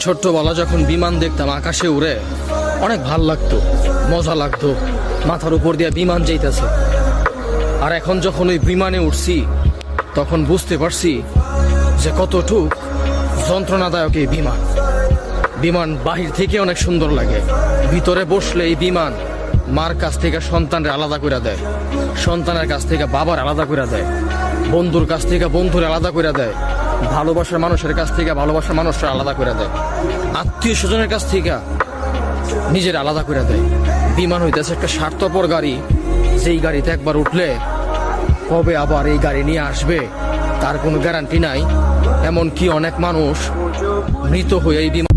ছোট্টবেলা যখন বিমান দেখতাম আকাশে উড়ে অনেক ভাল লাগতো, মজা লাগতো, মাথার উপর দিয়ে বিমান যাইতেছে। আর এখন যখন ওই বিমানে উঠছি তখন বুঝতে পারছি যে কতটুক যন্ত্রণাদায়ক এই বিমান। বিমান বাহির থেকে অনেক সুন্দর লাগে, ভিতরে বসলে এই বিমান মার কাছ থেকে সন্তানরে আলাদা করে দেয়, সন্তানের কাছ থেকে বাবার আলাদা করে দেয়, বন্ধুর কাছ থেকে বন্ধুর আলাদা করে দেয়, ভালোবাসার মানুষের কাছ থেকে ভালোবাসার মানুষরা আলাদা করে দেয়, আত্মীয় স্বজনের কাছ থেকে নিজের আলাদা করে দেয়। বিমান হইতেছে একটা স্বার্থপর গাড়ি, যেই গাড়িতে একবার উঠলে কবে আবার এই গাড়ি নিয়ে আসবে তার কোনো গ্যারান্টি নাই। এমনকি অনেক মানুষ মৃত হয়ে এই বিমান